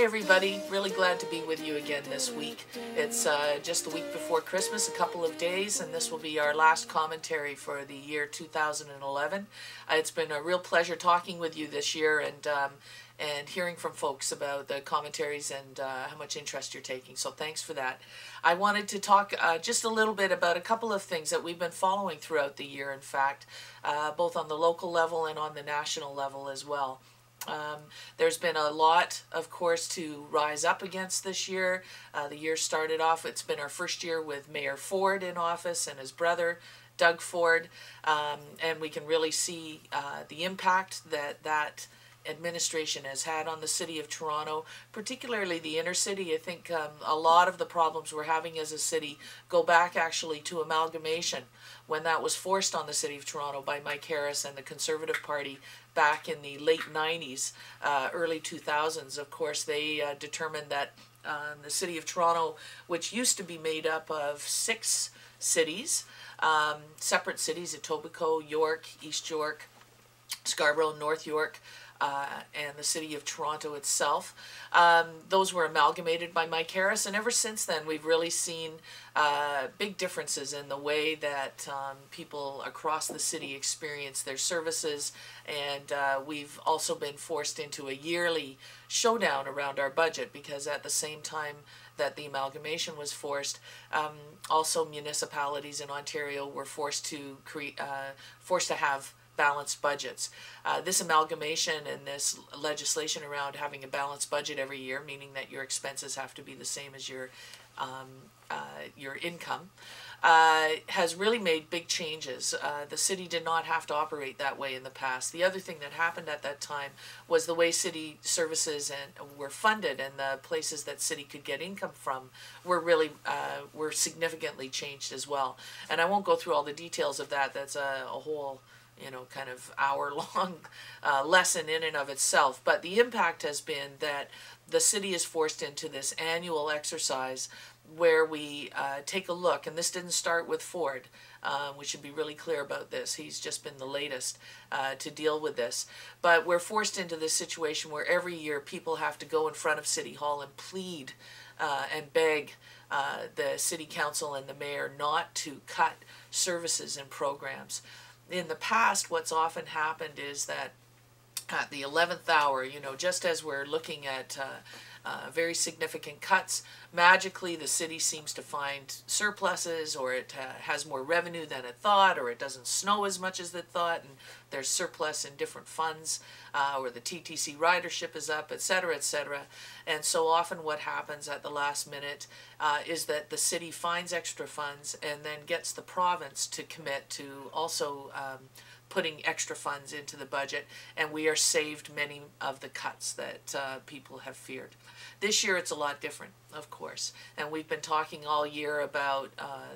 everybody, really glad to be with you again this week. It's just the week before Christmas, a couple of days, and this will be our last commentary for the year 2011. It's been a real pleasure talking with you this year and hearing from folks about the commentaries and how much interest you're taking, so thanks for that. I wanted to talk just a little bit about a couple of things that we've been following throughout the year, in fact, both on the local level and on the national level as well. There's been a lot, of course, to rise up against this year. The year started off, it's been our first year with Mayor Ford in office and his brother, Doug Ford, and we can really see the impact that administration has had on the city of Toronto, particularly the inner city. I think a lot of the problems we're having as a city go back actually to amalgamation, when that was forced on the city of Toronto by Mike Harris and the Conservative Party back in the late 90s, early 2000s. Of course, they determined that the city of Toronto, which used to be made up of 6 cities, separate cities, Etobicoke, York, East York, Scarborough, North York, and the city of Toronto itself. Those were amalgamated by Mike Harris, and ever since then we've really seen big differences in the way that people across the city experience their services, and we've also been forced into a yearly showdown around our budget, because at the same time that the amalgamation was forced, also municipalities in Ontario were forced to have balanced budgets. This amalgamation and this legislation around having a balanced budget every year, meaning that your expenses have to be the same as your income, has really made big changes. The city did not have to operate that way in the past. The other thing that happened at that time was the way city services were funded, and the places that city could get income from were significantly changed as well. And I won't go through all the details of that. That's a whole kind of hour-long lesson in and of itself. But the impact has been that the city is forced into this annual exercise where we take a look, and this didn't start with Ford. We should be really clear about this. He's just been the latest to deal with this. But we're forced into this situation where every year people have to go in front of City Hall and plead and beg the City Council and the Mayor not to cut services and programs. In the past, what's often happened is that at the 11th hour, just as we're looking at very significant cuts, magically the city seems to find surpluses, or it has more revenue than it thought, or it doesn't snow as much as it thought, and there's surplus in different funds, or the TTC ridership is up, etc., etc. And so often what happens at the last minute is that the city finds extra funds and then gets the province to commit to also putting extra funds into the budget, and we are saved many of the cuts that people have feared. This year it's a lot different, of course, and we've been talking all year about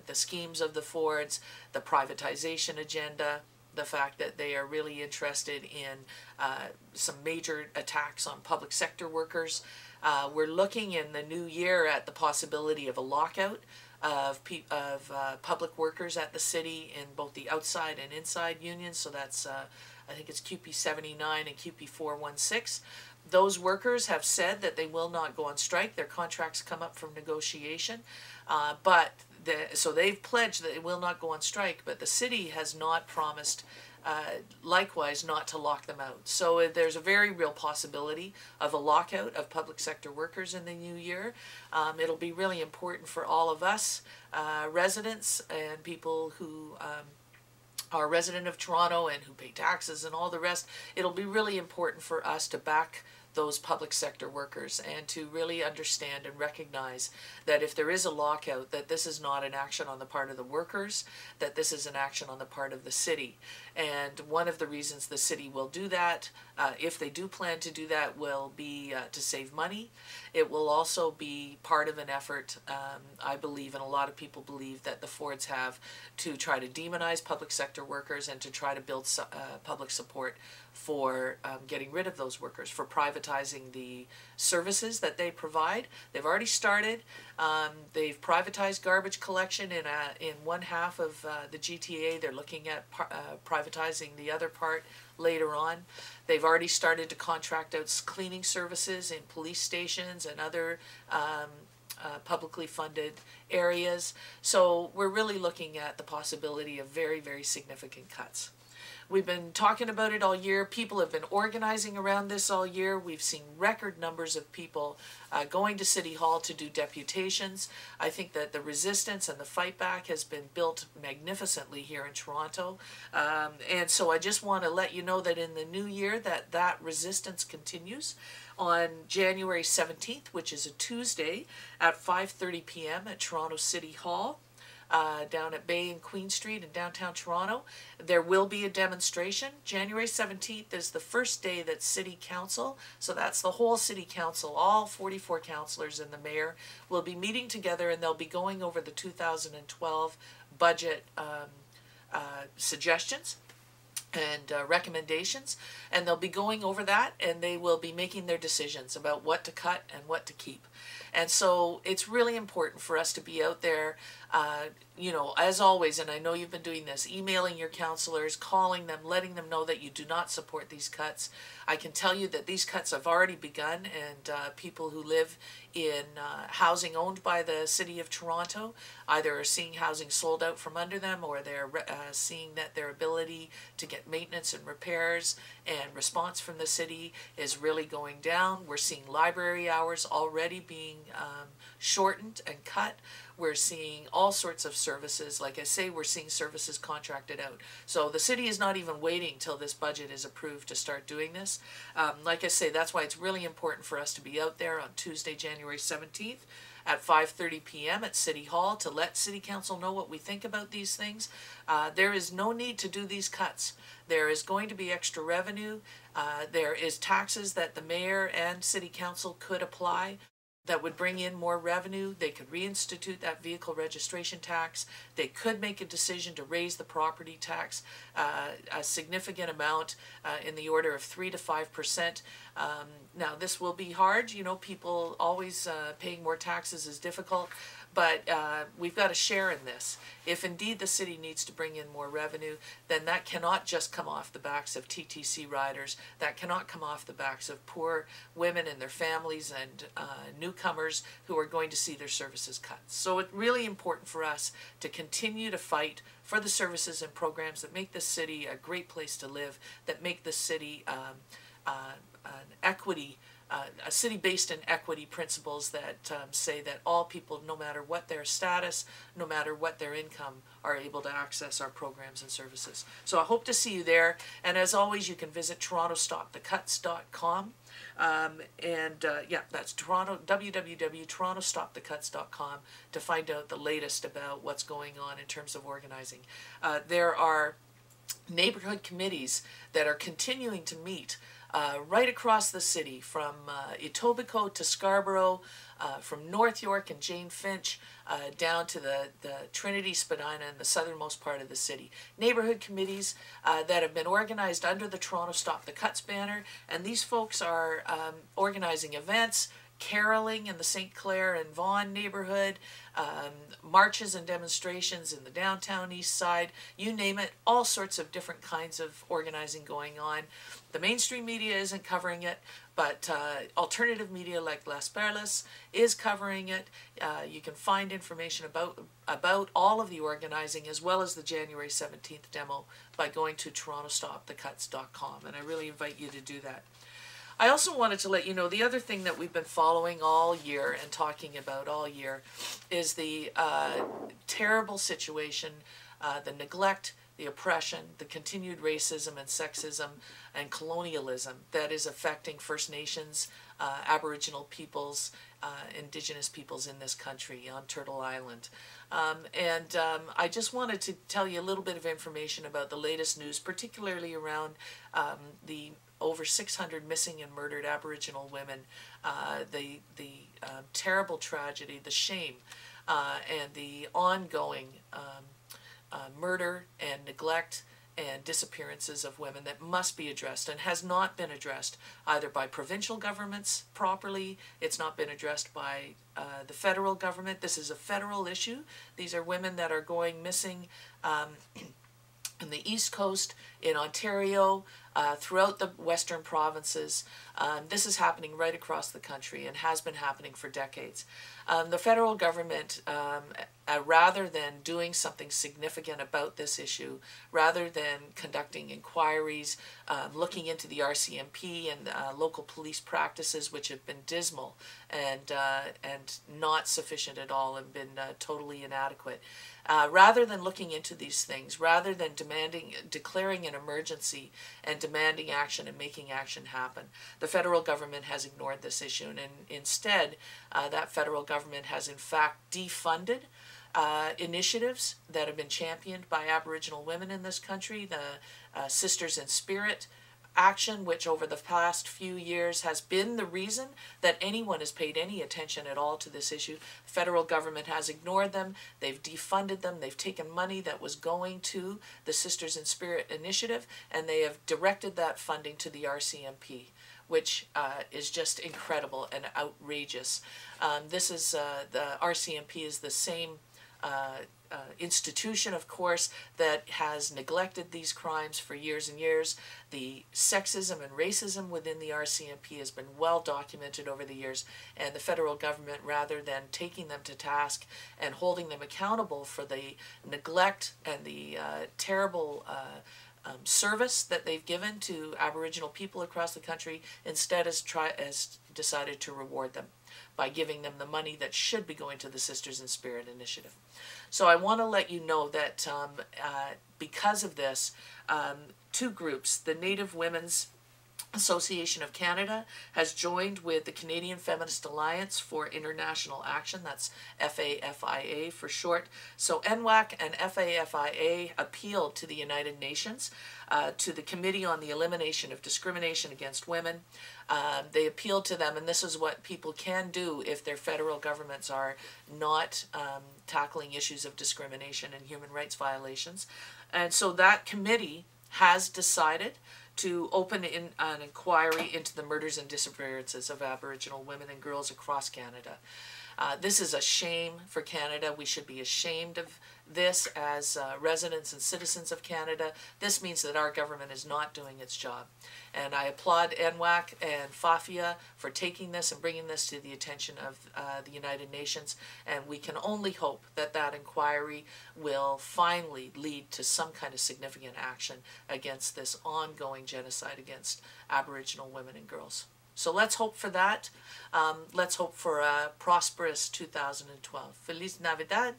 the schemes of the Fords, the privatization agenda, the fact that they are really interested in some major attacks on public sector workers. We're looking in the new year at the possibility of a lockout of public workers at the city in both the outside and inside unions. So that's, I think it's QP 79 and QP 416. Those workers have said that they will not go on strike. Their contracts come up from negotiation, so they've pledged that they will not go on strike, but the city has not promised likewise not to lock them out. So there's a very real possibility of a lockout of public sector workers in the new year. It'll be really important for all of us, residents and people who are resident of Toronto and who pay taxes and all the rest. It'll be really important for us to back those public sector workers and to really understand and recognize that if there is a lockout, that this is not an action on the part of the workers, that this is an action on the part of the city. And one of the reasons the city will do that, if they do plan to do that, will be to save money. It will also be part of an effort, I believe, and a lot of people believe, that the Fords have to try to demonize public sector workers and to try to build public support for getting rid of those workers, for privatizing the services that they provide. They've already started. They've privatized garbage collection in one half of the GTA. They're looking at privatizing the other part later on. They've already started to contract out cleaning services in police stations corrections and other publicly funded areas. So we're really looking at the possibility of very, very significant cuts. We've been talking about it all year. People have been organizing around this all year. We've seen record numbers of people going to City Hall to do deputations. I think that the resistance and the fight back has been built magnificently here in Toronto. And so I just want to let you know that in the new year that resistance continues. On January 17th, which is a Tuesday, at 5:30 p.m. at Toronto City Hall, down at Bay and Queen Street in downtown Toronto. There will be a demonstration. January 17th is the first day that City Council, so that's the whole City Council, all 44 councillors and the mayor, will be meeting together, and they'll be going over the 2012 budget suggestions and recommendations, and they'll be going over that, and they will be making their decisions about what to cut and what to keep. And so it's really important for us to be out there, you know, as always, and I know you've been doing this, emailing your councillors, calling them, letting them know that you do not support these cuts. I can tell you that these cuts have already begun, and people who live in housing owned by the City of Toronto either are seeing housing sold out from under them, or they're seeing that their ability to get maintenance and repairs and response from the city is really going down. We're seeing library hours already being shortened and cut. We're seeing all sorts of services. Like I say, we're seeing services contracted out. So the city is not even waiting till this budget is approved to start doing this. Like I say, that's why it's really important for us to be out there on Tuesday, January 17th at 5:30 p.m. at City Hall to let City Council know what we think about these things. There is no need to do these cuts. There is going to be extra revenue. There is taxes that the mayor and City Council could apply that would bring in more revenue. They could reinstitute that vehicle registration tax. They could make a decision to raise the property tax a significant amount in the order of 3 to 5%. Now this will be hard. You know, people always paying more taxes is difficult, but we've got to share in this. If indeed the city needs to bring in more revenue, then that cannot just come off the backs of TTC riders. That cannot come off the backs of poor women and their families and newcomers who are going to see their services cut. So it's really important for us to continue to fight for the services and programs that make this city a great place to live, that make this city a city based in equity principles that say that all people, no matter what their status, no matter what their income, are able to access our programs and services. So I hope to see you there. And as always, you can visit TorontoStopTheCuts.com. Yeah, that's www.torontostopthecuts.com to find out the latest about what's going on in terms of organizing. There are neighborhood committees that are continuing to meet right across the city, from Etobicoke to Scarborough, from North York and Jane Finch down to the Trinity, Spadina, and the southernmost part of the city. Neighborhood committees that have been organized under the Toronto Stop the Cuts banner, and these folks are organizing events, caroling in the St. Clair and Vaughan neighborhood, marches and demonstrations in the downtown east side, you name it, all sorts of different kinds of organizing going on. The mainstream media isn't covering it, but alternative media like Las Perlas is covering it. You can find information about all of the organizing as well as the January 17th demo by going to torontostopthecuts.com, and I really invite you to do that. I also wanted to let you know the other thing that we've been following all year and talking about all year is the terrible situation, the neglect, the oppression, the continued racism and sexism and colonialism that is affecting First Nations, Aboriginal peoples, Indigenous peoples in this country on Turtle Island. I just wanted to tell you a little bit of information about the latest news, particularly around the over 600 missing and murdered Aboriginal women, the terrible tragedy, the shame, and the ongoing murder and neglect and disappearances of women that must be addressed and has not been addressed either by provincial governments properly. It's not been addressed by the federal government. This is a federal issue. These are women that are going missing in the East Coast, in Ontario, throughout the western provinces. This is happening right across the country and has been happening for decades. The federal government, rather than doing something significant about this issue, rather than conducting inquiries, looking into the RCMP and local police practices, which have been dismal and not sufficient at all and been totally inadequate, rather than looking into these things, rather than declaring an emergency and demanding action and making action happen, the federal government has ignored this issue, and instead that federal government has in fact defunded initiatives that have been championed by Aboriginal women in this country. The Sisters in Spirit action, which over the past few years has been the reason that anyone has paid any attention at all to this issue. The federal government has ignored them. They've defunded them. They've taken money that was going to the Sisters in Spirit initiative, and they have directed that funding to the RCMP, which is just incredible and outrageous. This is the RCMP is the same institution, of course, that has neglected these crimes for years and years. The sexism and racism within the RCMP has been well documented over the years, and the federal government, rather than taking them to task and holding them accountable for the neglect and the terrible service that they've given to Aboriginal people across the country, instead has decided to reward them by giving them the money that should be going to the Sisters in Spirit initiative. So I want to let you know that because of this, two groups, the Native Women's Association of Canada has joined with the Canadian Feminist Alliance for International Action, that's FAFIA for short. So NWAC and FAFIA appealed to the United Nations, to the Committee on the Elimination of Discrimination Against Women. They appealed to them, and this is what people can do if their federal governments are not tackling issues of discrimination and human rights violations. And so that committee has decided to open an inquiry into the murders and disappearances of Aboriginal women and girls across Canada. This is a shame for Canada. We should be ashamed of this as residents and citizens of Canada. This means that our government is not doing its job. And I applaud NWAC and FAFIA for taking this and bringing this to the attention of the United Nations. And we can only hope that that inquiry will finally lead to some kind of significant action against this ongoing genocide against Aboriginal women and girls. So let's hope for that. Let's hope for a prosperous 2012. Feliz Navidad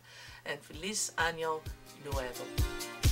and Feliz Año Nuevo.